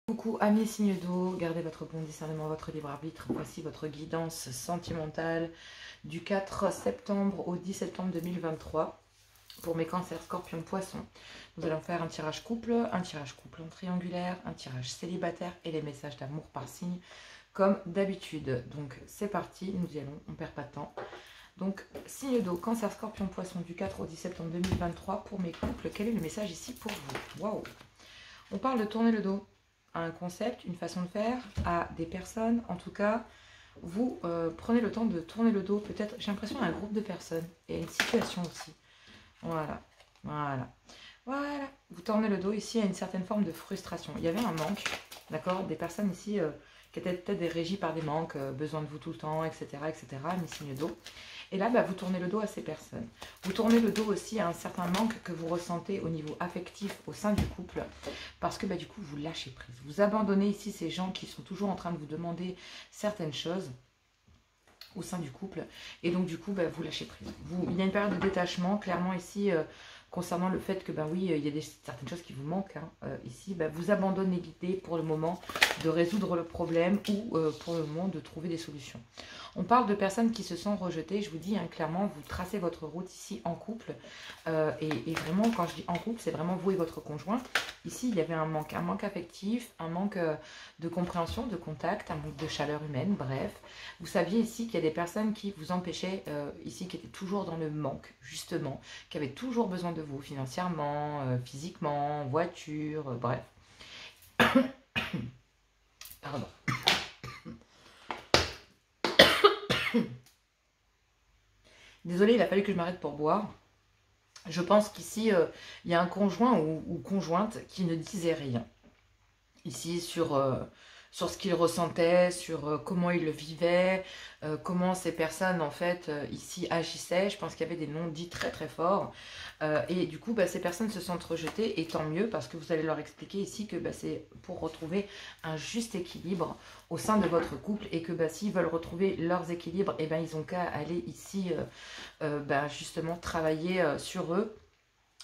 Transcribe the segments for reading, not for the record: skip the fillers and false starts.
Coucou amis signes d'eau, gardez votre bon discernement, votre libre arbitre. Voici votre guidance sentimentale du 4 septembre au 10 septembre 2023 pour mes cancers, scorpions, poissons. Nous allons faire un tirage couple en triangulaire, un tirage célibataire et les messages d'amour par signe comme d'habitude. Donc c'est parti, nous y allons, on ne perd pas de temps. Donc signe d'eau, cancer, scorpion, poisson du 4 au 10 septembre 2023 pour mes couples. Quel est le message ici pour vous? Waouh! On parle de tourner le dos à un concept, une façon de faire, à des personnes. En tout cas, vous prenez le temps de tourner le dos, peut-être, j'ai l'impression, à un groupe de personnes et à une situation aussi. Voilà, voilà, voilà. Vous tournez le dos ici à une certaine forme de frustration. Il y avait un manque, d'accord, des personnes ici qui étaient peut-être régies par des manques, besoin de vous tout le temps, etc., etc., mes signes d'eau. Et là, vous tournez le dos à ces personnes. Vous tournez le dos aussi à un certain manque que vous ressentez au niveau affectif au sein du couple. Parce que du coup, vous lâchez prise. Vous abandonnez ici ces gens qui sont toujours en train de vous demander certaines choses au sein du couple. Et donc, du coup, vous lâchez prise. Il y a une période de détachement, clairement ici, concernant le fait que, oui, il y a certaines choses qui vous manquent. Ici, vous abandonnez l'idée pour le moment de résoudre le problème ou pour le moment de trouver des solutions. On parle de personnes qui se sont rejetées. Je vous dis clairement, vous tracez votre route ici en couple. Et vraiment, quand je dis en couple, c'est vraiment vous et votre conjoint. Ici, il y avait un manque affectif, un manque de compréhension, de contact, un manque de chaleur humaine, bref. Vous saviez ici qu'il y a des personnes qui vous empêchaient, ici, qui étaient toujours dans le manque, justement, qui avaient toujours besoin de vous, financièrement, physiquement, voiture, bref. Pardon. Désolée, il a fallu que je m'arrête pour boire. Je pense qu'ici, il y a un conjoint ou conjointe qui ne disait rien. Ici, sur ce qu'il ressentait, sur comment il le vivait, comment ces personnes, en fait, ici, agissaient. Je pense qu'il y avait des non-dits très très forts. Et du coup, ces personnes se sentent rejetées, et tant mieux, parce que vous allez leur expliquer ici que c'est pour retrouver un juste équilibre au sein de votre couple, et que s'ils veulent retrouver leurs équilibres, ils ont qu'à aller ici, justement, travailler sur eux,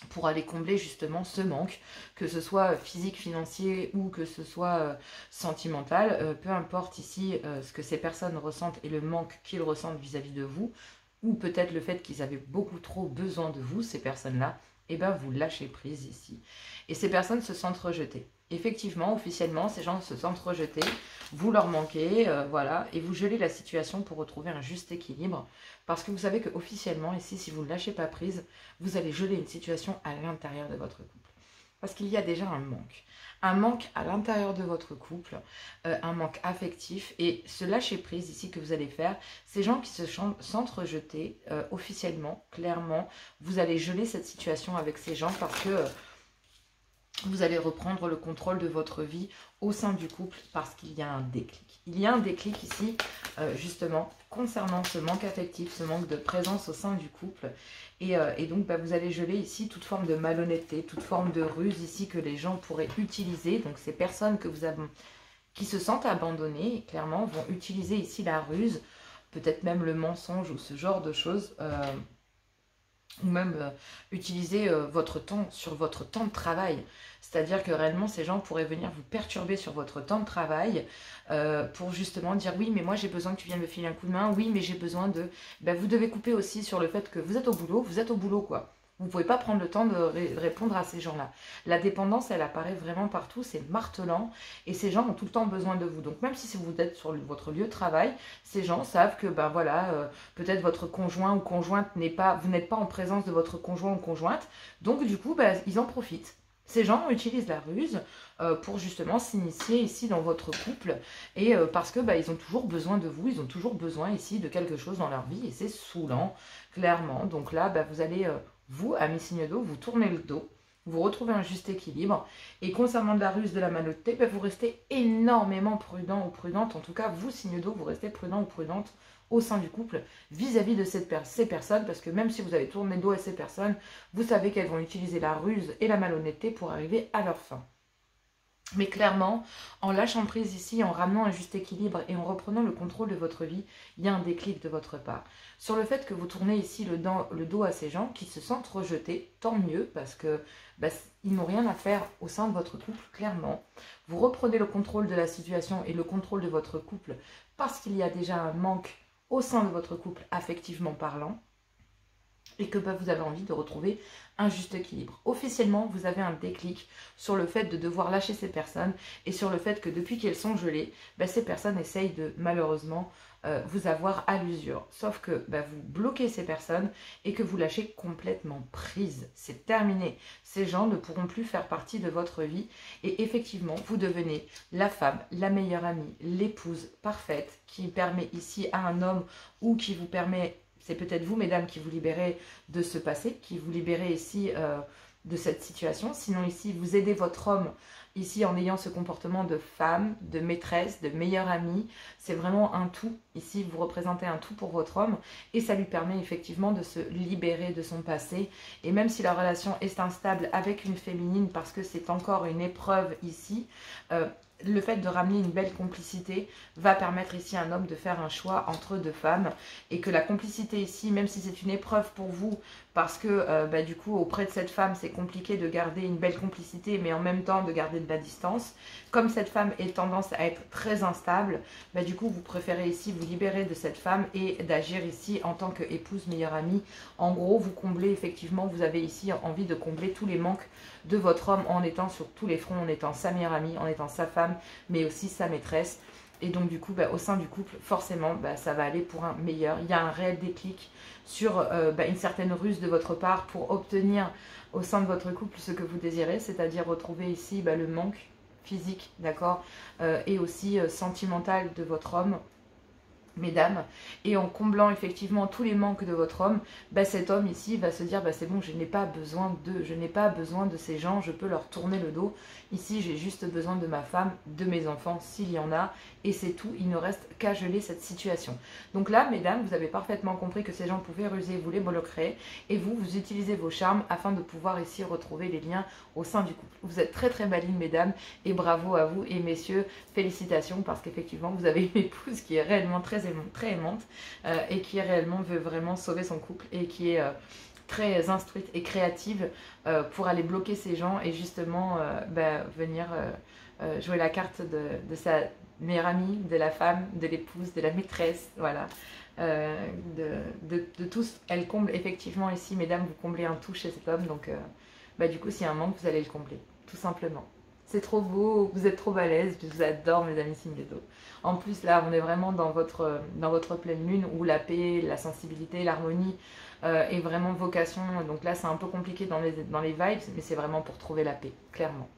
pour aller combler justement ce manque, que ce soit physique, financier ou que ce soit sentimental, peu importe ici ce que ces personnes ressentent et le manque qu'ils ressentent vis-à-vis de vous, ou peut-être le fait qu'ils avaient beaucoup trop besoin de vous, ces personnes-là, vous lâchez prise ici. Et ces personnes se sentent rejetées. Effectivement, officiellement, ces gens se sentent rejetés, vous leur manquez, voilà, et vous gelez la situation pour retrouver un juste équilibre, parce que vous savez qu'officiellement, ici, si vous ne lâchez pas prise, vous allez geler une situation à l'intérieur de votre couple. Parce qu'il y a déjà un manque à l'intérieur de votre couple, un manque affectif, et ce lâcher prise ici que vous allez faire, ces gens qui se sentent rejetés, officiellement, clairement, vous allez geler cette situation avec ces gens parce que vous allez reprendre le contrôle de votre vie au sein du couple parce qu'il y a un déclic. Il y a un déclic ici, justement, concernant ce manque affectif, ce manque de présence au sein du couple. Et donc, vous allez geler ici toute forme de malhonnêteté, toute forme de ruse ici que les gens pourraient utiliser. Donc, ces personnes que vous avez, qui se sentent abandonnées, clairement, vont utiliser ici la ruse, peut-être même le mensonge ou ce genre de choses, ou même utiliser votre temps sur votre temps de travail. C'est-à-dire que réellement, ces gens pourraient venir vous perturber sur votre temps de travail pour justement dire oui, mais moi j'ai besoin que tu viennes me filer un coup de main, oui, mais j'ai besoin de... vous devez couper aussi sur le fait que vous êtes au boulot quoi. Vous ne pouvez pas prendre le temps de répondre à ces gens-là. La dépendance, elle apparaît vraiment partout, c'est martelant, et ces gens ont tout le temps besoin de vous. Donc même si vous êtes sur votre lieu de travail, ces gens savent que peut-être votre conjoint ou conjointe vous n'êtes pas en présence de votre conjoint ou conjointe, donc du coup, ils en profitent. Ces gens utilisent la ruse pour justement s'initier ici dans votre couple, et parce que ils ont toujours besoin de vous, ils ont toujours besoin ici de quelque chose dans leur vie, et c'est saoulant, clairement. Donc là, vous allez... vous, amis signes d'eau, vous tournez le dos, vous retrouvez un juste équilibre. Et concernant de la ruse, de la malhonnêteté, vous restez énormément prudent ou prudente. En tout cas, vous, signes d'eau, vous restez prudent ou prudente au sein du couple vis-à-vis de ces personnes. Parce que même si vous avez tourné le dos à ces personnes, vous savez qu'elles vont utiliser la ruse et la malhonnêteté pour arriver à leur fin. Mais clairement, en lâchant prise ici, en ramenant un juste équilibre et en reprenant le contrôle de votre vie, il y a un déclic de votre part. Sur le fait que vous tournez ici le dos à ces gens qui se sentent rejetés, tant mieux, parce que ils n'ont rien à faire au sein de votre couple, clairement. Vous reprenez le contrôle de la situation et le contrôle de votre couple parce qu'il y a déjà un manque au sein de votre couple, affectivement parlant, et que vous avez envie de retrouver un juste équilibre. Officiellement, vous avez un déclic sur le fait de devoir lâcher ces personnes et sur le fait que depuis qu'elles sont gelées, ces personnes essayent de malheureusement vous avoir à l'usure. Sauf que vous bloquez ces personnes et que vous lâchez complètement prise. C'est terminé. Ces gens ne pourront plus faire partie de votre vie et effectivement, vous devenez la femme, la meilleure amie, l'épouse parfaite qui permet ici à un homme ou qui vous permet... C'est peut-être vous, mesdames, qui vous libérez de ce passé, qui vous libérez ici de cette situation. Sinon, ici, vous aidez votre homme, ici, en ayant ce comportement de femme, de maîtresse, de meilleure amie. C'est vraiment un tout. Ici, vous représentez un tout pour votre homme. Et ça lui permet effectivement de se libérer de son passé. Et même si la relation est instable avec une féminine, parce que c'est encore une épreuve ici, le fait de ramener une belle complicité va permettre ici à un homme de faire un choix entre deux femmes et que la complicité ici, même si c'est une épreuve pour vous, parce que du coup auprès de cette femme c'est compliqué de garder une belle complicité mais en même temps de garder de la distance, comme cette femme est tendance à être très instable, du coup vous préférez ici vous libérer de cette femme et d'agir ici en tant qu'épouse, meilleure amie. En gros vous comblez effectivement, vous avez ici envie de combler tous les manques de votre homme en étant sur tous les fronts, en étant sa meilleure amie, en étant sa femme mais aussi sa maîtresse. Et donc du coup, au sein du couple, forcément, ça va aller pour un meilleur. Il y a un réel déclic sur une certaine ruse de votre part pour obtenir au sein de votre couple ce que vous désirez, c'est-à-dire retrouver ici le manque physique, d'accord, et aussi sentimental de votre homme, mesdames, et en comblant effectivement tous les manques de votre homme, cet homme ici va se dire c'est bon, je n'ai pas besoin d'eux, je n'ai pas besoin de ces gens, je peux leur tourner le dos. Ici, j'ai juste besoin de ma femme, de mes enfants, s'il y en a, et c'est tout, il ne reste qu'à geler cette situation. Donc là, mesdames, vous avez parfaitement compris que ces gens pouvaient ruser, vous les bloquerez, et vous utilisez vos charmes afin de pouvoir ici retrouver les liens au sein du couple. Vous êtes très très malignes, mesdames, et bravo à vous, et messieurs, félicitations, parce qu'effectivement, vous avez une épouse qui est réellement très aimante, et qui réellement veut vraiment sauver son couple, et qui est... très instruite et créative pour aller bloquer ces gens et justement venir jouer la carte de sa meilleure amie, de la femme, de l'épouse, de la maîtresse, voilà, de tous. Elle comble effectivement ici, mesdames, vous comblez un tout chez cet homme, donc du coup s'il y a un manque, vous allez le combler, tout simplement. C'est trop beau, vous êtes trop à l'aise, je vous adore mes amis signes d'eau. En plus là, on est vraiment dans votre pleine lune où la paix, la sensibilité, l'harmonie est vraiment vocation. Donc là, c'est un peu compliqué dans les vibes, mais c'est vraiment pour trouver la paix, clairement.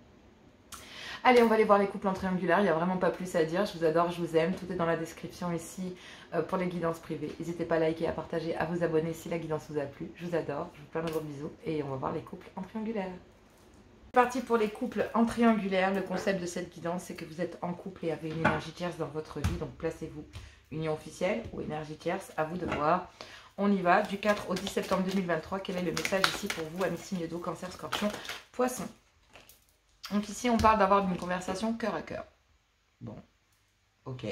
Allez, on va aller voir les couples en triangulaire, il n'y a vraiment pas plus à dire. Je vous adore, je vous aime, tout est dans la description ici pour les guidances privées. N'hésitez pas à liker, à partager, à vous abonner si la guidance vous a plu. Je vous adore, je vous fais plein de gros bisous et on va voir les couples en triangulaire. C'est parti pour les couples en triangulaire. Le concept de cette guidance, c'est que vous êtes en couple et avez une énergie tierce dans votre vie. Donc placez-vous union officielle ou énergie tierce, à vous de voir. On y va, du 4 au 10 septembre 2023. Quel est le message ici pour vous, amis signes d'eau, cancer, scorpion, poisson? Donc ici, on parle d'avoir une conversation cœur à cœur. Bon, ok.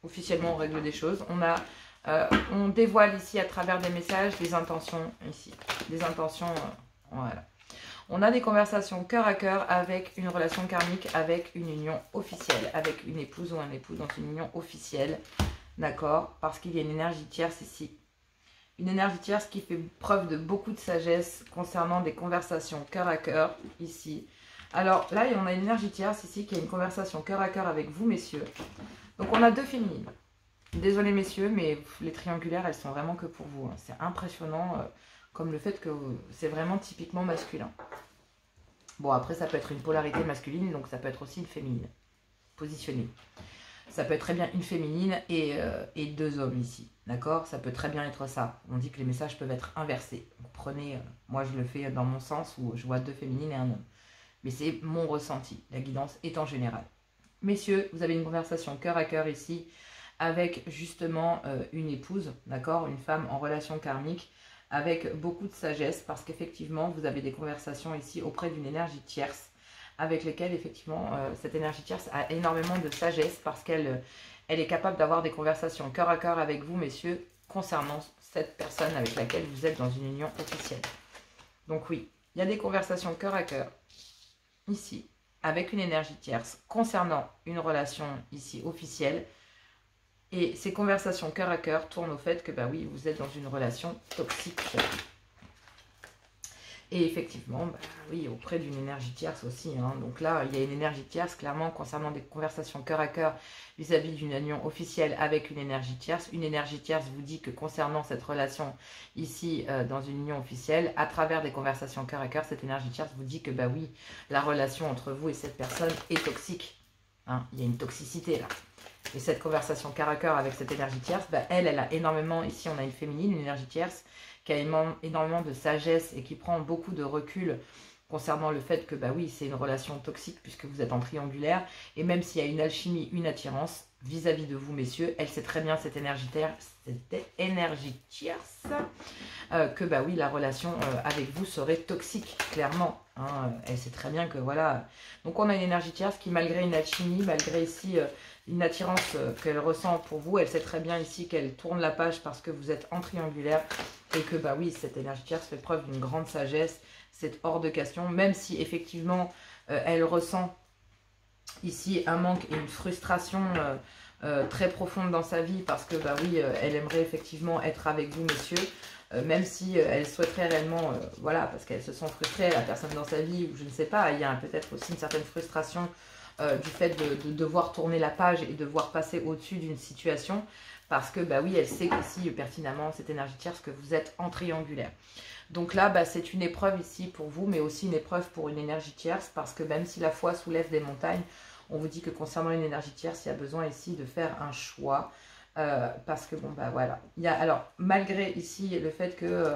Officiellement, on règle des choses. On dévoile ici à travers des messages des intentions ici. Des intentions, voilà. On a des conversations cœur à cœur avec une relation karmique, avec une union officielle, avec une épouse ou un époux dans une union officielle. D'accord? Parce qu'il y a une énergie tierce ici. Une énergie tierce qui fait preuve de beaucoup de sagesse concernant des conversations cœur à cœur ici. Alors là, on a une énergie tierce ici qui a une conversation cœur à cœur avec vous, messieurs. Donc on a deux féminines. Désolée, messieurs, mais les triangulaires, elles sont vraiment que pour vous. Hein. C'est impressionnant, comme le fait que c'est vraiment typiquement masculin. Bon, après, ça peut être une polarité masculine, donc ça peut être aussi une féminine. Positionnée. Ça peut être très bien une féminine et deux hommes ici. D'accord? Ça peut très bien être ça. On dit que les messages peuvent être inversés. Donc, prenez, moi je le fais dans mon sens où je vois deux féminines et un homme. Mais c'est mon ressenti. La guidance est en général. Messieurs, vous avez une conversation cœur à cœur ici avec justement une épouse, d'accord? Une femme en relation karmique avec beaucoup de sagesse parce qu'effectivement, vous avez des conversations ici auprès d'une énergie tierce avec lesquels, effectivement, cette énergie tierce a énormément de sagesse parce qu'elle est capable d'avoir des conversations cœur à cœur avec vous, messieurs, concernant cette personne avec laquelle vous êtes dans une union officielle. Donc oui, il y a des conversations cœur à cœur, ici, avec une énergie tierce, concernant une relation, ici, officielle. Et ces conversations cœur à cœur tournent au fait que, bah oui, vous êtes dans une relation toxique. Et effectivement, bah oui, auprès d'une énergie tierce aussi. Hein. Donc là, il y a une énergie tierce, clairement, concernant des conversations cœur à cœur vis-à-vis d'une union officielle avec une énergie tierce. Une énergie tierce vous dit que concernant cette relation ici, dans une union officielle, à travers des conversations cœur à cœur, cette énergie tierce vous dit que, bah oui, la relation entre vous et cette personne est toxique. Hein. Il y a une toxicité là. Et cette conversation cœur à cœur avec cette énergie tierce, bah elle a énormément, ici on a une féminine, une énergie tierce, qui a énormément de sagesse et qui prend beaucoup de recul concernant le fait que, bah oui, c'est une relation toxique puisque vous êtes en triangulaire. Et même s'il y a une alchimie, une attirance vis-à-vis de vous, messieurs, elle sait très bien, cette énergie tierce, que, bah oui, la relation avec vous serait toxique, clairement. Hein. Elle sait très bien que, voilà. Donc, on a une énergie tierce qui, malgré une alchimie, malgré ici une attirance qu'elle ressent pour vous, elle sait très bien ici qu'elle tourne la page parce que vous êtes en triangulaire. Et que, bah oui, cette énergie tierce fait preuve d'une grande sagesse. C'est hors de question. Même si, effectivement, elle ressent ici un manque et une frustration très profonde dans sa vie. Parce que, bah oui, elle aimerait effectivement être avec vous, messieurs. Même si elle souhaiterait réellement, voilà, parce qu'elle se sent frustrée, la personne dans sa vie, ou je ne sais pas, il y a peut-être aussi une certaine frustration du fait de devoir tourner la page et devoir passer au-dessus d'une situation. Parce que, bah oui, elle sait aussi pertinemment, cette énergie tierce, que vous êtes en triangulaire. Donc là, bah, c'est une épreuve ici pour vous, mais aussi une épreuve pour une énergie tierce. Parce que même si la foi soulève des montagnes, on vous dit que concernant une énergie tierce, il y a besoin ici de faire un choix. Parce que, bon, bah voilà. Alors, malgré ici le fait que,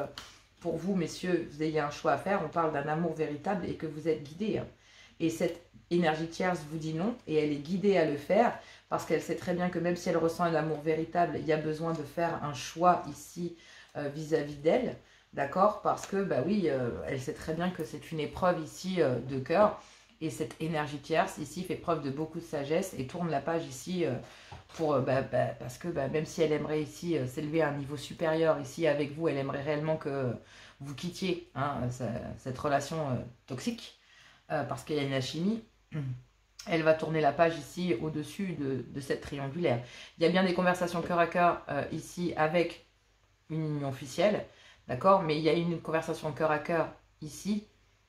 pour vous, messieurs, vous ayez un choix à faire, on parle d'un amour véritable et que vous êtes guidés. Hein. Et cette énergie tierce vous dit non, et elle est guidée à le faire. Parce qu'elle sait très bien que même si elle ressent un amour véritable, il y a besoin de faire un choix ici vis-à-vis d'elle. D'accord? Parce que, bah oui, elle sait très bien que c'est une épreuve ici de cœur. Et cette énergie tierce ici fait preuve de beaucoup de sagesse et tourne la page ici parce que même si elle aimerait ici s'élever à un niveau supérieur ici avec vous, elle aimerait réellement que vous quittiez hein, cette relation toxique parce qu'il y a une alchimie. Elle va tourner la page ici au-dessus de cette triangulaire. Il y a bien des conversations cœur à cœur ici avec une union officielle, d'accord? Mais il y a une conversation cœur à cœur ici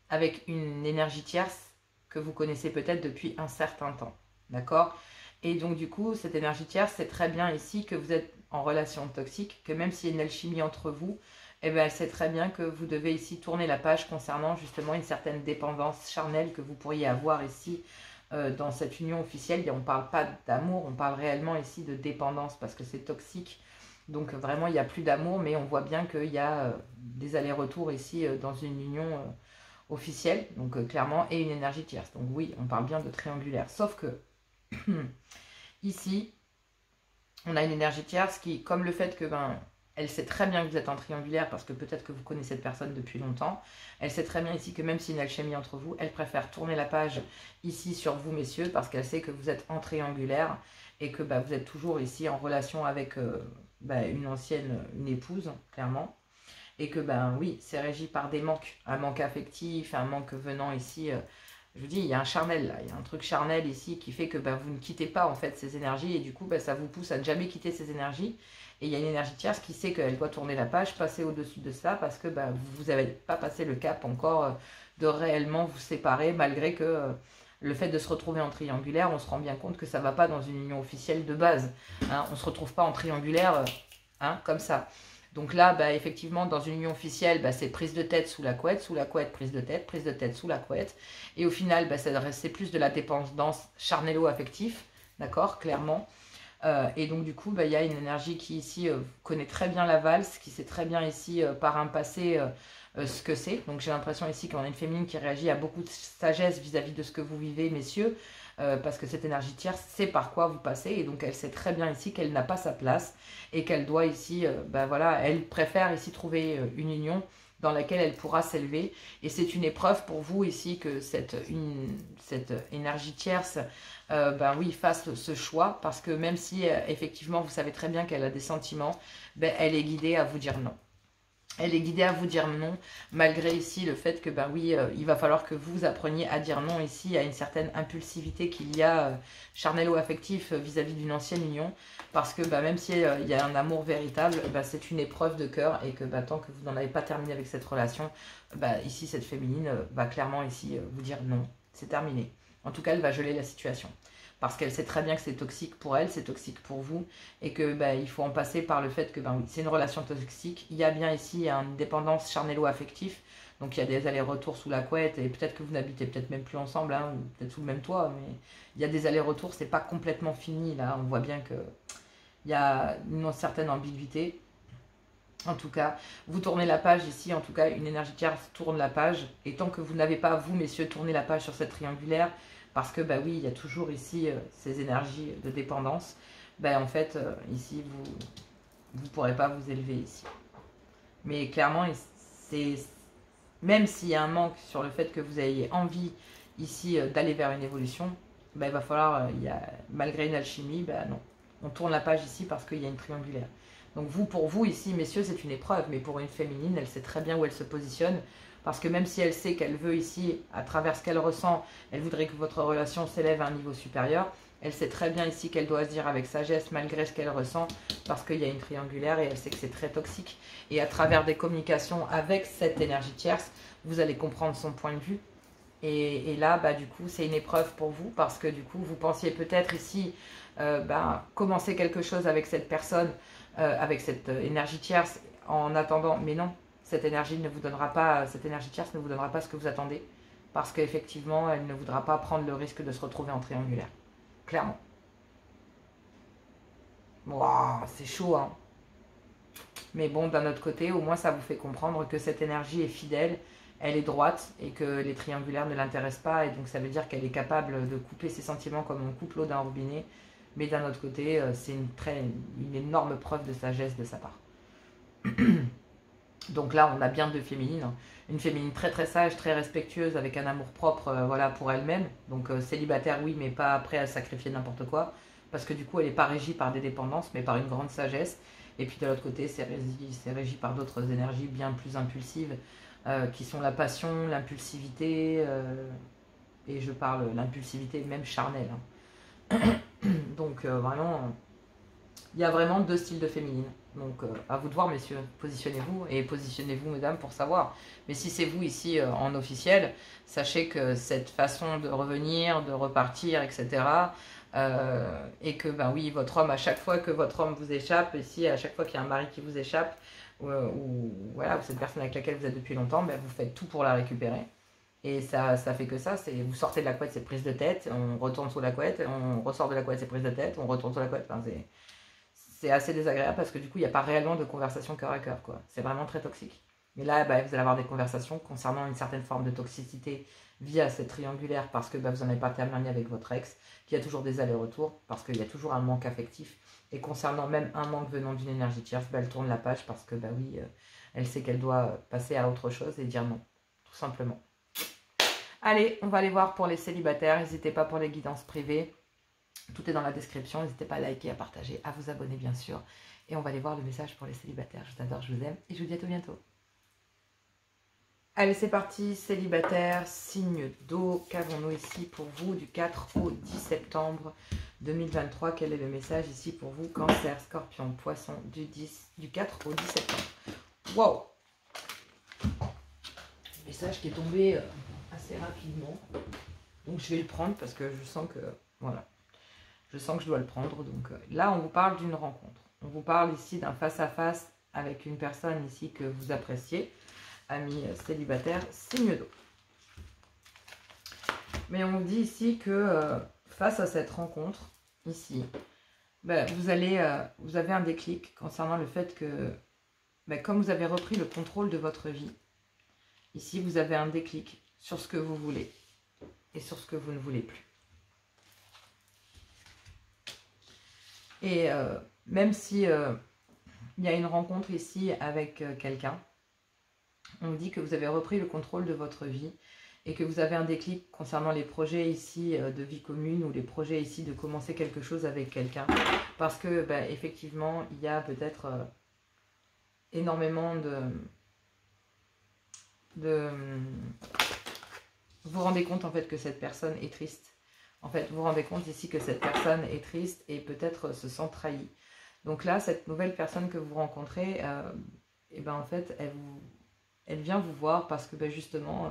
avec une énergie tierce que vous connaissez peut-être depuis un certain temps, d'accord? Et donc du coup, cette énergie tierce, c'est très bien ici que vous êtes en relation toxique, que même s'il y a une alchimie entre vous, eh bien, elle sait très bien que vous devez ici tourner la page concernant justement une certaine dépendance charnelle que vous pourriez avoir ici dans cette union officielle. On ne parle pas d'amour, on parle réellement ici de dépendance parce que c'est toxique. Donc vraiment, il n'y a plus d'amour, mais on voit bien qu'il y a des allers-retours ici dans une union officielle, donc clairement, et une énergie tierce. Donc oui, on parle bien de triangulaire. Sauf que ici, on a une énergie tierce qui, comme le fait que elle sait très bien que vous êtes en triangulaire parce que peut-être que vous connaissez cette personne depuis longtemps. Elle sait très bien ici que même s'il y a une alchimie entre vous, elle préfère tourner la page ici sur vous, messieurs, parce qu'elle sait que vous êtes en triangulaire et que vous êtes toujours ici en relation avec une épouse, clairement. Et que, oui, c'est régi par des manques, un manque affectif, un manque venant ici... je vous dis, il y a un charnel là, il y a un truc charnel ici qui fait que vous ne quittez pas en fait ces énergies et du coup ça vous pousse à ne jamais quitter ces énergies. Et il y a une énergie tierce qui sait qu'elle doit tourner la page, passer au-dessus de ça parce que vous n'avez pas passé le cap encore de réellement vous séparer malgré que le fait de se retrouver en triangulaire, on se rend bien compte que ça ne va pas dans une union officielle de base. Hein, on ne se retrouve pas en triangulaire comme ça. Donc là, effectivement, dans une union officielle, c'est prise de tête, sous la couette, prise de tête, sous la couette. Et au final, c'est plus de la dépendance charnello-affectif, d'accord, clairement. Et donc, du coup, il y a une énergie qui, ici, connaît très bien la valse, qui sait très bien, ici, par un passé, ce que c'est. Donc, j'ai l'impression, ici, qu'on a une féminine qui réagit à beaucoup de sagesse vis-à-vis de ce que vous vivez, messieurs. Parce que cette énergie tierce sait par quoi vous passez et donc elle sait très bien ici qu'elle n'a pas sa place et qu'elle doit ici, elle préfère ici trouver une union dans laquelle elle pourra s'élever. Et c'est une épreuve pour vous ici que cette énergie tierce, ben oui, fasse ce choix, parce que même si effectivement vous savez très bien qu'elle a des sentiments, ben, elle est guidée à vous dire non. Elle est guidée à vous dire non, malgré ici le fait que, ben oui, il va falloir que vous appreniez à dire non ici à une certaine impulsivité qu'il y a charnel ou affectif vis-à-vis d'une ancienne union. Parce que ben, même s'il y a un amour véritable, ben, c'est une épreuve de cœur et que ben, tant que vous n'en avez pas terminé avec cette relation, ben, ici cette féminine va clairement ici vous dire non, c'est terminé. En tout cas, elle va geler la situation. Parce qu'elle sait très bien que c'est toxique pour elle, c'est toxique pour vous, et que ben, il faut en passer par le fait que ben, oui, c'est une relation toxique. Il y a bien ici une dépendance charnelo-affective, donc il y a des allers-retours sous la couette, et peut-être que vous n'habitez peut-être même plus ensemble, hein, ou peut-être sous le même toit, mais il y a des allers-retours, c'est pas complètement fini, là, on voit bien que il y a une certaine ambiguïté. En tout cas, vous tournez la page ici, en tout cas, une énergie tierce tourne la page, et tant que vous n'avez pas, vous, messieurs, tourné la page sur cette triangulaire, parce que, bah oui, il y a toujours ici ces énergies de dépendance, bah en fait, ici, vous ne pourrez pas vous élever ici. Mais clairement, même s'il y a un manque sur le fait que vous ayez envie ici d'aller vers une évolution, bah, il va falloir, malgré une alchimie, bah non. On tourne la page ici parce qu'il y a une triangulaire. Donc vous, pour vous ici, messieurs, c'est une épreuve, mais pour une féminine, elle sait très bien où elle se positionne, parce que même si elle sait qu'elle veut ici, à travers ce qu'elle ressent, elle voudrait que votre relation s'élève à un niveau supérieur, elle sait très bien ici qu'elle doit se dire avec sagesse, malgré ce qu'elle ressent, parce qu'il y a une triangulaire et elle sait que c'est très toxique. Et à travers des communications avec cette énergie tierce, vous allez comprendre son point de vue. Et là, bah, du coup, c'est une épreuve pour vous, parce que du coup, vous pensiez peut-être ici commencer quelque chose avec cette personne, avec cette énergie tierce, en attendant, mais non, cette énergie ne vous donnera pas, cette énergie tierce ne vous donnera pas ce que vous attendez, parce qu'effectivement, elle ne voudra pas prendre le risque de se retrouver en triangulaire. Clairement. Waouh, c'est chaud, hein. Mais bon, d'un autre côté, au moins ça vous fait comprendre que cette énergie est fidèle, elle est droite et que les triangulaires ne l'intéressent pas. Et donc ça veut dire qu'elle est capable de couper ses sentiments comme on coupe l'eau d'un robinet. Mais d'un autre côté, c'est une énorme preuve de sagesse de sa part. Donc là, on a bien deux féminines. Une féminine très très sage, très respectueuse, avec un amour propre voilà, pour elle-même. Donc célibataire, oui, mais pas prêt à sacrifier n'importe quoi. Parce que du coup, elle n'est pas régie par des dépendances, mais par une grande sagesse. Et puis de l'autre côté, c'est régi par d'autres énergies bien plus impulsives, qui sont la passion, l'impulsivité, et je parle l'impulsivité même charnelle. Hein. Donc vraiment, il y a vraiment deux styles de féminine. Donc à vous de voir, messieurs, positionnez-vous, et positionnez-vous, mesdames, pour savoir. Mais si c'est vous ici en officiel, sachez que cette façon de revenir, de repartir, etc., et que, ben oui, votre homme, à chaque fois que votre homme vous échappe, ici, à chaque fois qu'il y a un mari qui vous échappe, ou voilà, cette personne avec laquelle vous êtes depuis longtemps, ben, vous faites tout pour la récupérer. Et ça fait que ça, vous sortez de la couette, c'est prise de tête, on retourne sous la couette, on ressort de la couette, c'est prise de tête, on retourne sous la couette. Enfin, c'est assez désagréable parce que du coup, il n'y a pas réellement de conversation cœur à cœur, quoi. C'est vraiment très toxique. Mais là, bah, vous allez avoir des conversations concernant une certaine forme de toxicité via cette triangulaire parce que bah, vous n'en avez pas terminé avec votre ex, qu'il y a toujours des allers-retours, parce qu'il y a toujours un manque affectif. Et concernant même un manque venant d'une énergie tierce, bah, elle tourne la page parce que bah oui, elle sait qu'elle doit passer à autre chose et dire non, tout simplement. Allez, on va aller voir pour les célibataires. N'hésitez pas pour les guidances privées. Tout est dans la description. N'hésitez pas à liker, à partager, à vous abonner bien sûr. Et on va aller voir le message pour les célibataires. Je vous adore, je vous aime et je vous dis à tout bientôt. Allez, c'est parti, célibataire, signe d'eau. Qu'avons-nous ici pour vous du 4 au 10 septembre 2023? Quel est le message ici pour vous? Cancer, Scorpion, Poisson, du 4 au 10 septembre. Wow! Message qui est tombé assez rapidement. Donc je vais le prendre parce que je sens que... Voilà. Je sens que je dois le prendre. Donc là, on vous parle d'une rencontre. On vous parle ici d'un face-à-face avec une personne ici que vous appréciez. Amis célibataires, signe d'eau. Mais on vous dit ici que face à cette rencontre, ici, ben, vous avez un déclic concernant le fait que, ben, comme vous avez repris le contrôle de votre vie, ici, vous avez un déclic sur ce que vous voulez et sur ce que vous ne voulez plus. Et même si il y a une rencontre ici avec quelqu'un, On vous dit que vous avez repris le contrôle de votre vie et que vous avez un déclic concernant les projets ici de vie commune ou les projets ici de commencer quelque chose avec quelqu'un. Parce que, effectivement, il y a peut-être énormément de... Vous vous rendez compte en fait que cette personne est triste. En fait, vous vous rendez compte ici que cette personne est triste et peut-être se sent trahie. Donc là, cette nouvelle personne que vous rencontrez, et ben en fait, elle vient vous voir parce que justement,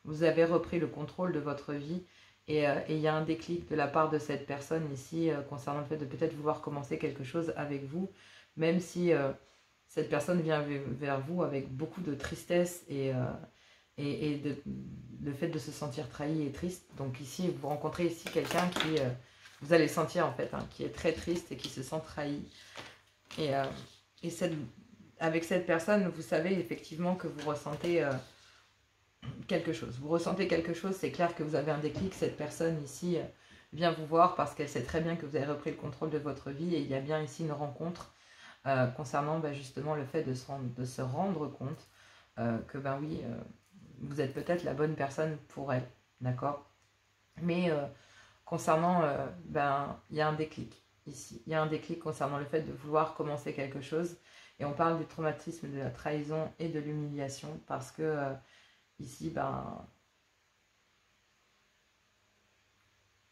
vous avez repris le contrôle de votre vie et il y a un déclic de la part de cette personne ici concernant le fait de peut-être vouloir commencer quelque chose avec vous, même si cette personne vient vers vous avec beaucoup de tristesse et le fait de se sentir trahi et triste. Donc ici, vous rencontrez ici quelqu'un qui, vous allez sentir en fait, qui est très triste et qui se sent trahi. Et avec cette personne, vous savez effectivement que vous ressentez quelque chose. Vous ressentez quelque chose, c'est clair que vous avez un déclic. Cette personne ici vient vous voir parce qu'elle sait très bien que vous avez repris le contrôle de votre vie et il y a bien ici une rencontre concernant justement le fait de se rendre compte que oui, vous êtes peut-être la bonne personne pour elle, d'accord? Mais concernant, il y a un déclic ici. Il y a un déclic concernant le fait de vouloir commencer quelque chose. Et on parle du traumatisme, de la trahison et de l'humiliation parce que ici,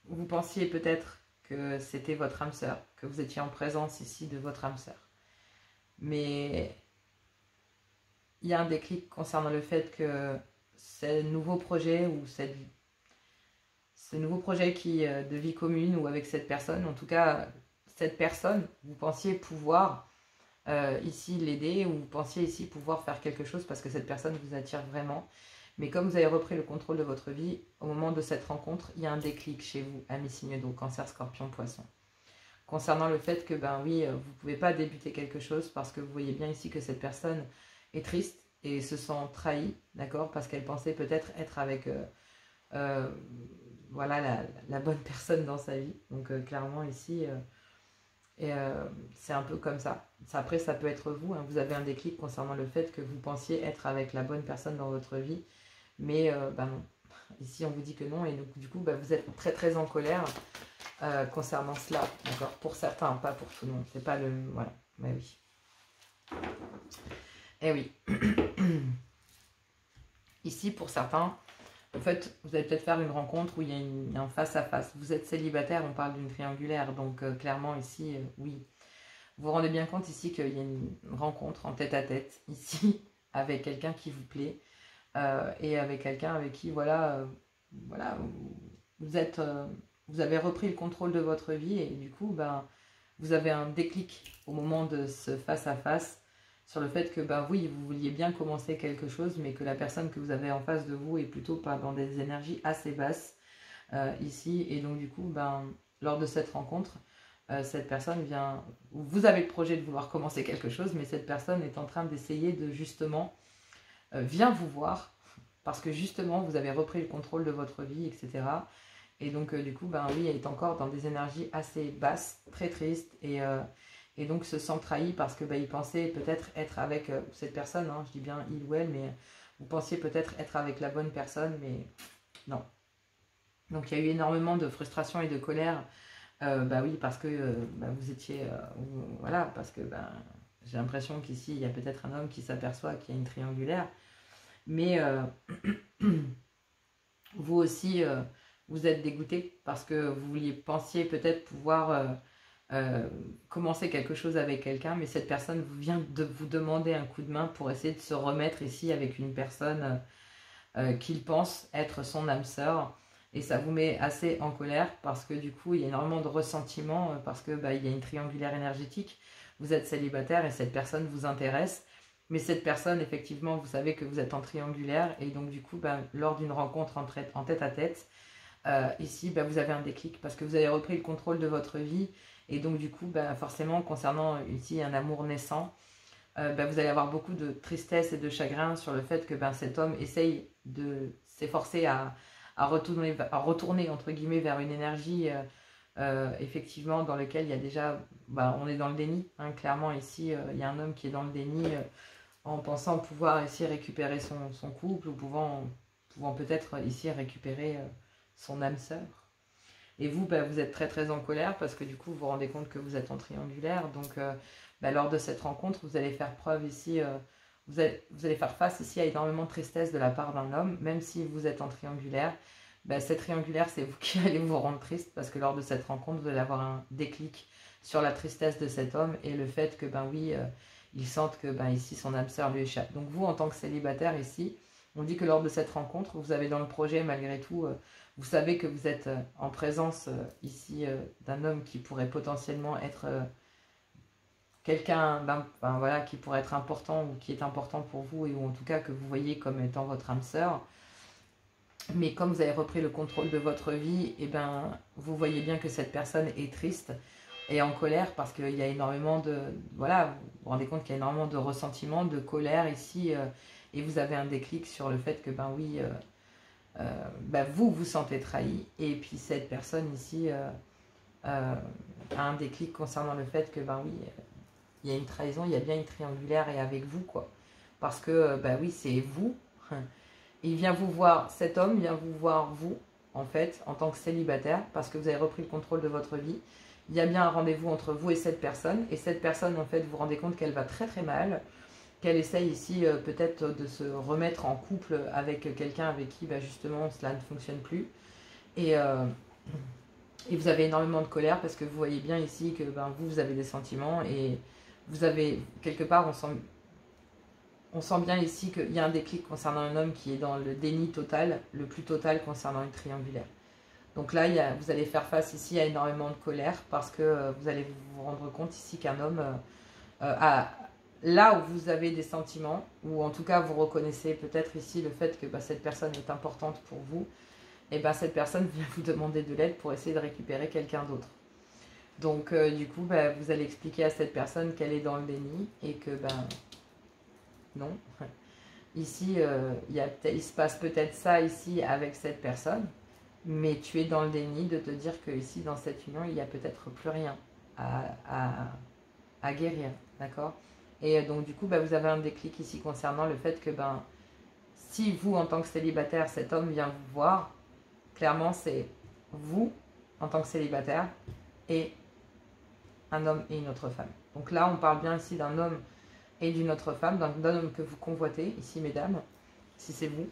vous pensiez peut-être que c'était votre âme sœur, que vous étiez en présence ici de votre âme sœur. Mais il y a un déclic concernant le fait que ce nouveau projet ou ce nouveau projet de vie commune ou avec cette personne, en tout cas, cette personne, vous pensiez pouvoir ici l'aider ou vous pensiez ici pouvoir faire quelque chose parce que cette personne vous attire vraiment. Mais comme vous avez repris le contrôle de votre vie, au moment de cette rencontre, il y a un déclic chez vous, amis signes d'eau, Cancer, Scorpion, Poisson. Concernant le fait que, oui, vous ne pouvez pas débuter quelque chose parce que vous voyez bien ici que cette personne est triste et se sent trahie, d'accord? Parce qu'elle pensait peut-être être avec, voilà, la bonne personne dans sa vie. Donc, clairement, ici, c'est un peu comme ça. Après, ça peut être vous, hein, vous avez un déclic concernant le fait que vous pensiez être avec la bonne personne dans votre vie. Mais non, ici on vous dit que non et donc du coup vous êtes très très en colère concernant cela, d'accord? Pour certains, pas pour tout le monde, c'est pas le... Voilà, mais oui. Et oui. Ici pour certains, en fait, vous allez peut-être faire une rencontre où il y a un face-à-face. Vous êtes célibataire, on parle d'une triangulaire, donc clairement ici, oui. Vous vous rendez bien compte ici qu'il y a une rencontre en tête-à-tête, ici, avec quelqu'un qui vous plaît. Et avec quelqu'un avec qui, voilà, vous avez repris le contrôle de votre vie et du coup, vous avez un déclic au moment de ce face-à-face sur le fait que, oui, vous vouliez bien commencer quelque chose, mais que la personne que vous avez en face de vous est plutôt pas dans des énergies assez basses ici. Et donc, du coup, lors de cette rencontre, cette personne vient... Vous avez le projet de vouloir commencer quelque chose, mais cette personne est en train d'essayer de justement... vient vous voir parce que justement vous avez repris le contrôle de votre vie, etc. Et donc du coup, oui, elle est encore dans des énergies assez basses, très tristes et donc se sent trahi parce que il pensait peut-être être avec cette personne, hein, je dis bien il ou elle, mais vous pensiez peut-être être avec la bonne personne, mais non. Donc il y a eu énormément de frustration et de colère, oui, parce que vous étiez, voilà, parce que j'ai l'impression qu'ici, il y a peut-être un homme qui s'aperçoit qu'il y a une triangulaire. Mais vous aussi, vous êtes dégoûté parce que pensiez peut-être pouvoir commencer quelque chose avec quelqu'un, mais cette personne vient de vous demander un coup de main pour essayer de se remettre ici avec une personne qu'il pense être son âme sœur. Et ça vous met assez en colère parce que du coup, il y a énormément de ressentiment parce que il y a une triangulaire énergétique. Vous êtes célibataire et cette personne vous intéresse. Mais cette personne, effectivement, vous savez que vous êtes en triangulaire. Et donc, du coup, lors d'une rencontre en tête-à-tête, ici, vous avez un déclic parce que vous avez repris le contrôle de votre vie. Et donc, du coup, forcément, concernant ici un amour naissant, vous allez avoir beaucoup de tristesse et de chagrin sur le fait que cet homme essaye de s'efforcer à retourner, entre guillemets, vers une énergie, effectivement, dans laquelle il y a déjà... on est dans le déni, hein, clairement, ici, il y a un homme qui est dans le déni en pensant pouvoir ici récupérer son couple ou pouvant peut-être ici récupérer son âme sœur. Et vous, bah, vous êtes très très en colère parce que du coup, vous vous rendez compte que vous êtes en triangulaire. Donc, bah, lors de cette rencontre, vous allez faire preuve ici, vous allez faire face ici à énormément de tristesse de la part d'un homme, même si vous êtes en triangulaire. Bah, cette triangulaire, c'est vous qui allez vous rendre triste parce que lors de cette rencontre, vous allez avoir un déclic sur la tristesse de cet homme et le fait que, ben oui, il sente que ben, ici, son âme sœur lui échappe. Donc vous, en tant que célibataire ici, on dit que lors de cette rencontre, vous avez dans le projet, malgré tout, vous savez que vous êtes en présence ici d'un homme qui pourrait potentiellement être quelqu'un voilà, qui pourrait être important ou qui est important pour vous ou en tout cas que vous voyez comme étant votre âme sœur. Mais comme vous avez repris le contrôle de votre vie, et ben, vous voyez bien que cette personne est triste et en colère parce qu'il y a énormément de... Voilà, vous vous rendez compte qu'il y a énormément de ressentiment, de colère ici et vous avez un déclic sur le fait que, ben oui, vous vous sentez trahi et puis cette personne ici a un déclic concernant le fait que, ben oui, il y a une trahison, il y a bien une triangulaire et avec vous, quoi. Parce que, ben oui, c'est vous. Il vient vous voir, cet homme vient vous voir vous, en fait, en tant que célibataire, parce que vous avez repris le contrôle de votre vie. Il y a bien un rendez-vous entre vous et cette personne en fait, vous vous rendez compte qu'elle va très très mal, qu'elle essaye ici peut-être de se remettre en couple avec quelqu'un avec qui, justement, cela ne fonctionne plus. Et vous avez énormément de colère parce que vous voyez bien ici que vous avez des sentiments et vous avez, quelque part, on sent bien ici qu'il y a un déclic concernant un homme qui est dans le déni total, le plus total concernant une triangulaire. Donc là, vous allez faire face ici à énormément de colère parce que vous allez vous rendre compte ici qu'un homme là où vous avez des sentiments, ou en tout cas vous reconnaissez peut-être ici le fait que cette personne est importante pour vous, et cette personne vient vous demander de l'aide pour essayer de récupérer quelqu'un d'autre. Donc du coup, vous allez expliquer à cette personne qu'elle est dans le déni et que non. Ici, il se passe peut-être ça ici avec cette personne, mais tu es dans le déni de te dire que ici, dans cette union, il n'y a peut-être plus rien à guérir, d'accord? Et donc, du coup, vous avez un déclic ici concernant le fait que, si vous, en tant que célibataire, cet homme vient vous voir, clairement, c'est vous, en tant que célibataire, et un homme et une autre femme. Donc là, on parle bien ici d'un homme et d'une autre femme, d'un homme que vous convoitez, ici mesdames, si c'est vous.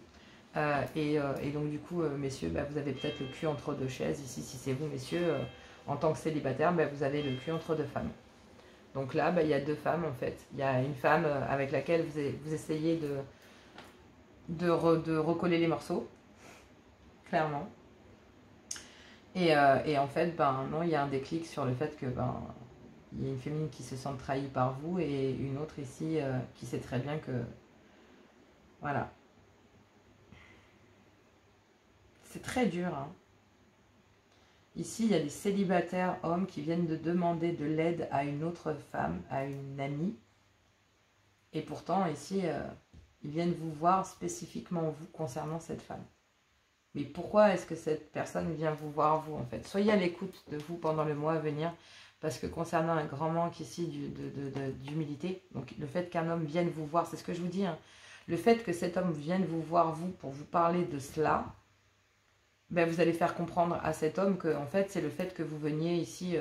Et donc du coup, messieurs, vous avez peut-être le cul entre deux chaises, ici si c'est vous, messieurs, en tant que célibataire, vous avez le cul entre deux femmes. Donc là, il y a deux femmes en fait. Il y a une femme avec laquelle vous essayez de recoller les morceaux, clairement. Et en fait, non, il y a un déclic sur le fait que il y a une féminine qui se sent trahie par vous et une autre ici qui sait très bien que... Voilà. C'est très dur. Hein. Ici, il y a des célibataires hommes qui viennent de demander de l'aide à une autre femme, à une amie. Et pourtant, ici, ils viennent vous voir spécifiquement vous concernant cette femme. Mais pourquoi est-ce que cette personne vient vous voir vous en fait? Soyez à l'écoute de vous pendant le mois à venir. Parce que concernant un grand manque ici d'humilité, donc le fait qu'un homme vienne vous voir, c'est ce que je vous dis, hein, le fait que cet homme vienne vous voir vous pour vous parler de cela, vous allez faire comprendre à cet homme que en fait c'est le fait que vous veniez ici,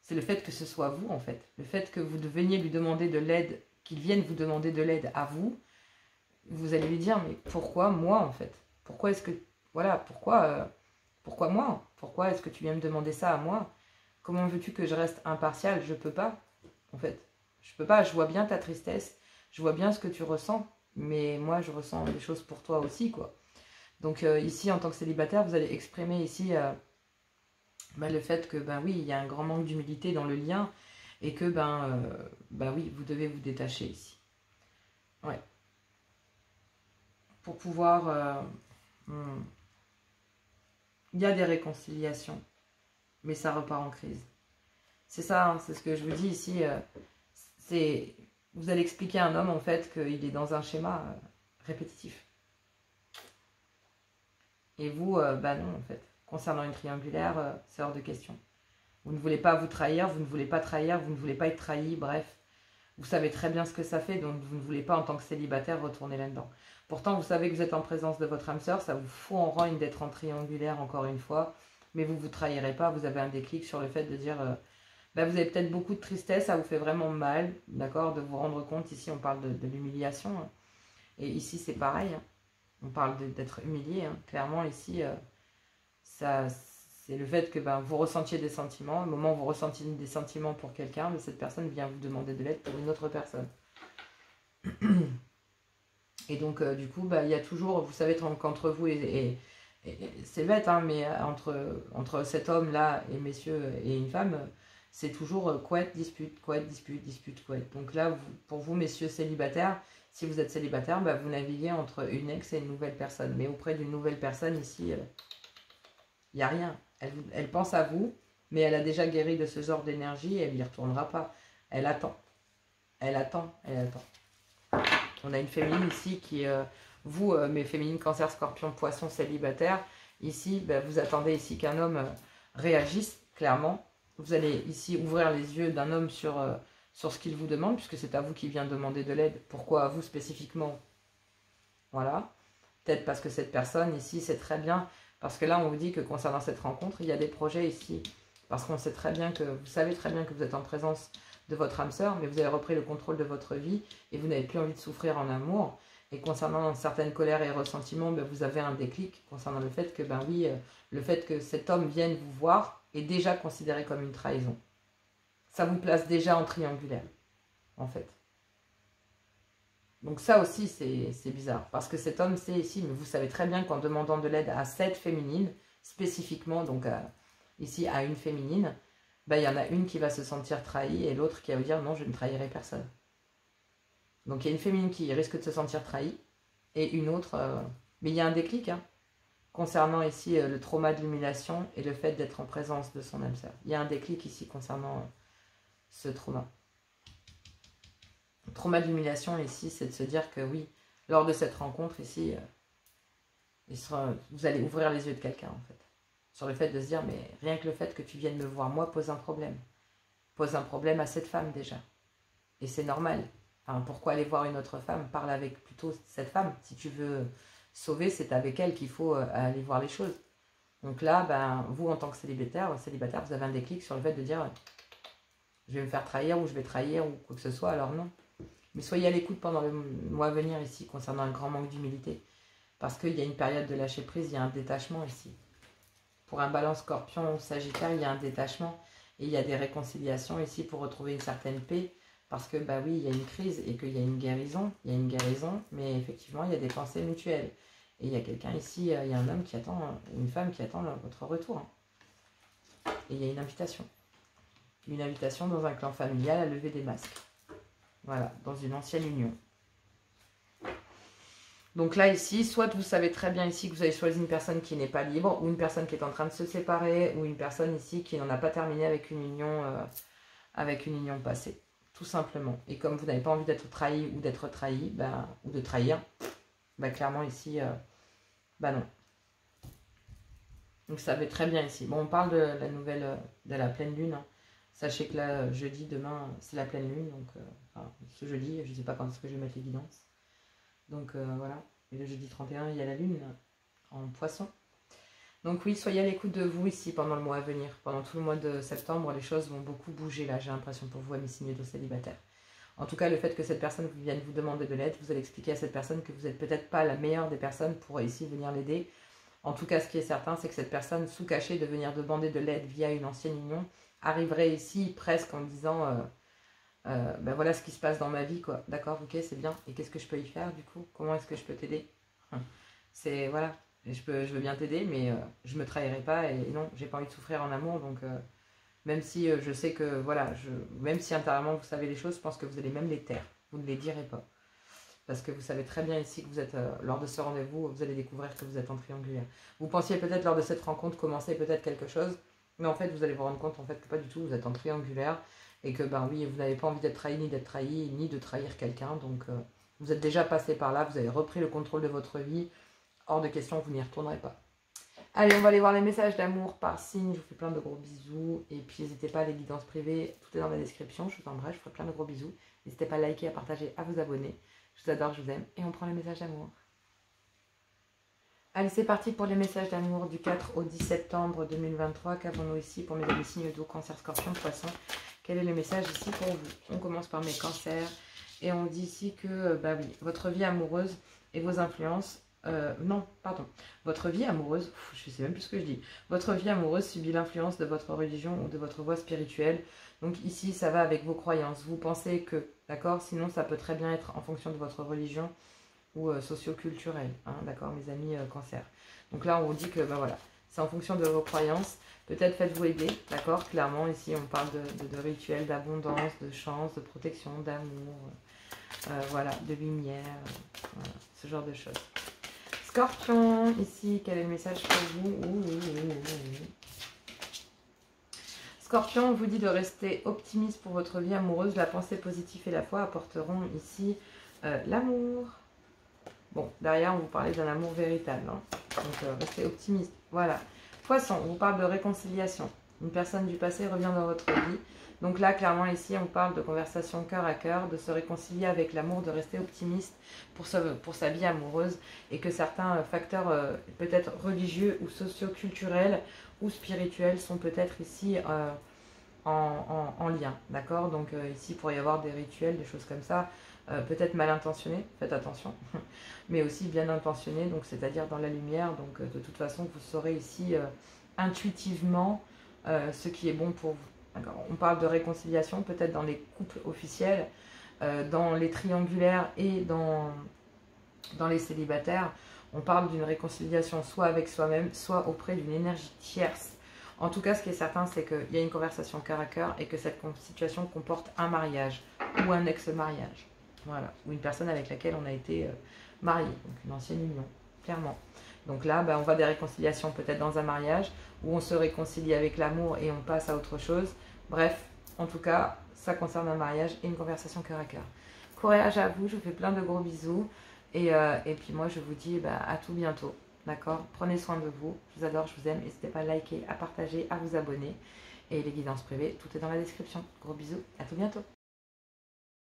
c'est le fait que ce soit vous en fait, le fait que vous veniez lui demander de l'aide, qu'il vienne vous demander de l'aide à vous, vous allez lui dire mais pourquoi moi en fait? Pourquoi est-ce que, voilà, pourquoi moi? Pourquoi est-ce que tu viens me demander ça à moi? Comment veux-tu que je reste impartial? Je peux pas, en fait. Je peux pas, je vois bien ta tristesse, je vois bien ce que tu ressens, mais moi, je ressens des choses pour toi aussi, quoi. Donc, ici, en tant que célibataire, vous allez exprimer ici le fait que, oui, il y a un grand manque d'humilité dans le lien et que, oui, vous devez vous détacher ici. Ouais. Pour pouvoir... il y a des réconciliations. Mais ça repart en crise. C'est ça, hein, c'est ce que je vous dis ici. Vous allez expliquer à un homme, en fait, qu'il est dans un schéma répétitif. Et vous, non, en fait. Concernant une triangulaire, c'est hors de question. Vous ne voulez pas vous trahir, vous ne voulez pas trahir, vous ne voulez pas être trahi, bref. Vous savez très bien ce que ça fait, donc vous ne voulez pas en tant que célibataire retourner là-dedans. Pourtant, vous savez que vous êtes en présence de votre âme sœur, ça vous fout en rogne d'être en triangulaire encore une fois, mais vous ne vous trahirez pas, vous avez un déclic sur le fait de dire, vous avez peut-être beaucoup de tristesse, ça vous fait vraiment mal, d'accord, de vous rendre compte, ici on parle de l'humiliation, hein. Et ici c'est pareil, hein. On parle d'être humilié, hein. Clairement ici, c'est le fait que vous ressentiez des sentiments, au moment où vous ressentiez des sentiments pour quelqu'un, cette personne vient vous demander de l'aide pour une autre personne. Et donc, du coup, il y a toujours, vous savez, qu'entre vous et c'est bête, hein, mais entre cet homme-là et messieurs et une femme, c'est toujours couette, dispute, couette, dispute, dispute, couette. Donc là, pour vous, messieurs célibataires, si vous êtes célibataire, vous naviguez entre une ex et une nouvelle personne. Mais auprès d'une nouvelle personne, ici, il n'y a rien. Elle pense à vous, mais elle a déjà guéri de ce genre d'énergie et elle n'y retournera pas. Elle attend. Elle attend, elle attend. On a une féminine ici qui, vous, mes féminines, cancer, scorpion, poisson, célibataire, ici, vous attendez ici qu'un homme réagisse, clairement. Vous allez ici ouvrir les yeux d'un homme sur ce qu'il vous demande, puisque c'est à vous qui vient demander de l'aide. Pourquoi à vous spécifiquement? Voilà. Peut-être parce que cette personne ici, c'est très bien, parce que là, on vous dit que concernant cette rencontre, il y a des projets ici, parce qu'on sait très bien que, vous savez très bien que vous êtes en présence de votre âme sœur, mais vous avez repris le contrôle de votre vie et vous n'avez plus envie de souffrir en amour. Et concernant certaines colères et ressentiments, vous avez un déclic concernant le fait que, oui, le fait que cet homme vienne vous voir est déjà considéré comme une trahison. Ça vous place déjà en triangulaire, en fait. Donc ça aussi, c'est bizarre, parce que cet homme, c'est ici, mais vous savez très bien qu'en demandant de l'aide à cette féminine, spécifiquement, donc ici à une féminine, il y en a une qui va se sentir trahie et l'autre qui va vous dire non, je ne trahirai personne. Donc il y a une féminine qui risque de se sentir trahie et une autre... mais il y a un déclic concernant ici le trauma de l'humiliation et le fait d'être en présence de son âme sœur. Il y a un déclic ici concernant ce trauma. Le trauma de l'humiliation ici, c'est de se dire que oui, lors de cette rencontre ici, vous allez ouvrir les yeux de quelqu'un en fait. Sur le fait de se dire, mais rien que le fait que tu viennes me voir, moi, pose un problème. Pose un problème à cette femme déjà. Et c'est normal. Enfin, pourquoi aller voir une autre femme? Parle avec plutôt cette femme. Si tu veux sauver, c'est avec elle qu'il faut aller voir les choses. Donc là, vous, en tant que célibataire, vous avez un déclic sur le fait de dire, je vais me faire trahir ou je vais trahir ou quoi que ce soit, alors non. Mais soyez à l'écoute pendant le mois à venir ici, concernant un grand manque d'humilité. Parce qu'il y a une période de lâcher prise, il y a un détachement ici. Pour un balance scorpion ou sagittaire, il y a un détachement et il y a des réconciliations ici pour retrouver une certaine paix. Parce que, oui, il y a une crise et qu'il y a une guérison. Il y a une guérison, mais effectivement, il y a des pensées mutuelles. Et il y a quelqu'un ici, il y a un homme qui attend, une femme qui attend votre retour. Et il y a une invitation. Une invitation dans un clan familial à lever des masques. Voilà, dans une ancienne union. Donc là, ici, soit vous savez très bien ici que vous avez choisi une personne qui n'est pas libre, ou une personne qui est en train de se séparer, ou une personne ici qui n'en a pas terminé avec une union passée. Tout simplement. Et comme vous n'avez pas envie d'être trahi ou d'être trahi, ou de trahir, clairement ici, non. Donc ça va très bien ici. Bon, on parle de la nouvelle, de la pleine lune. Sachez que là, jeudi, demain, c'est la pleine lune. Donc, ce jeudi, je ne sais pas quand est-ce que je vais mettre l'évidence. Donc voilà, et le jeudi 31, il y a la lune en poisson. Donc oui, soyez à l'écoute de vous ici pendant le mois à venir. Pendant tout le mois de septembre, les choses vont beaucoup bouger là, j'ai l'impression pour vous, à mes signes de célibataires. En tout cas, le fait que cette personne vienne vous demander de l'aide, vous allez expliquer à cette personne que vous n'êtes peut-être pas la meilleure des personnes pour ici venir l'aider. En tout cas, ce qui est certain, c'est que cette personne, sous cachet de venir demander de l'aide via une ancienne union, arriverait ici presque en disant... voilà ce qui se passe dans ma vie, quoi. D'accord, ok, c'est bien. Et qu'est-ce que je peux y faire, du coup? Comment est-ce que je peux t'aider? C'est, voilà, je veux bien t'aider, mais je me trahirai pas. Et non, j'ai pas envie de souffrir en amour. Donc, même si je sais que, voilà, même si intérieurement vous savez les choses, je pense que vous allez même les taire. Vous ne les direz pas. Parce que vous savez très bien ici que vous êtes, lors de ce rendez-vous, vous allez découvrir que vous êtes en triangulaire. Vous pensiez peut-être lors de cette rencontre commencer peut-être quelque chose, mais en fait, vous allez vous rendre compte en fait que pas du tout, vous êtes en triangulaire. Et que, oui, vous n'avez pas envie d'être trahi, ni d'être trahi, ni de trahir quelqu'un. Donc, vous êtes déjà passé par là, vous avez repris le contrôle de votre vie. Hors de question, vous n'y retournerez pas. Allez, on va aller voir les messages d'amour par signe. Je vous fais plein de gros bisous. Et puis, n'hésitez pas à les guidances privées. Tout est dans la description. Je vous embrasse. Je vous fais plein de gros bisous. N'hésitez pas à liker, à partager, à vous abonner. Je vous adore, je vous aime. Et on prend les messages d'amour. Allez, c'est parti pour les messages d'amour du 4 au 10 septembre 2023. Qu'avons-nous ici pour mes amis signes d'eau, cancer, scorpion, poisson? Quel est le message ici pour vous? On commence par mes cancers. Et on dit ici que, bah oui, votre vie amoureuse et vos influences... non, pardon. Votre vie amoureuse, je ne sais même plus ce que je dis. Votre vie amoureuse subit l'influence de votre religion ou de votre voie spirituelle. Donc ici, ça va avec vos croyances. Vous pensez que, d'accord? Sinon, ça peut très bien être en fonction de votre religion ou socio-culturelle, hein, d'accord, mes amis cancer. Donc là, on vous dit que, bah voilà, c'est en fonction de vos croyances. Peut-être faites-vous aider, d'accord? Clairement, ici, on parle de rituels, d'abondance, de chance, de protection, d'amour, voilà, de lumière, voilà, ce genre de choses. Scorpion, ici, quel est le message pour vous? Scorpion, on vous dit de rester optimiste pour votre vie amoureuse. La pensée positive et la foi apporteront ici l'amour. Bon, derrière, on vous parlait d'un amour véritable. Hein. Donc, restez optimiste. Voilà. Poisson, on vous parle de réconciliation. Une personne du passé revient dans votre vie. Donc là, clairement, ici, on parle de conversation cœur à cœur, de se réconcilier avec l'amour, de rester optimiste pour sa vie amoureuse. Et que certains facteurs, peut-être religieux ou socio-culturels ou spirituels, sont peut-être ici en lien. D'accord? Donc ici, il pourrait y avoir des rituels, des choses comme ça. Peut-être mal intentionnés, faites attention, mais aussi bien intentionnés, donc c'est-à-dire dans la lumière. Donc de toute façon, vous saurez ici intuitivement ce qui est bon pour vous. On parle de réconciliation, peut-être dans les couples officiels, dans les triangulaires et dans les célibataires. On parle d'une réconciliation soit avec soi-même, soit auprès d'une énergie tierce. En tout cas, ce qui est certain, c'est qu'il y a une conversation cœur à cœur et que cette situation comporte un mariage ou un ex-mariage. Voilà, ou une personne avec laquelle on a été marié, donc une ancienne union, clairement. Donc là, on va des réconciliations peut-être dans un mariage, où on se réconcilie avec l'amour et on passe à autre chose. Bref, en tout cas, ça concerne un mariage et une conversation cœur à cœur. Courage à vous, je vous fais plein de gros bisous. Et puis moi, je vous dis à tout bientôt, d'accord? Prenez soin de vous, je vous adore, je vous aime. N'hésitez pas à liker, à partager, à vous abonner. Et les guidances privées, tout est dans la description. Gros bisous, à tout bientôt.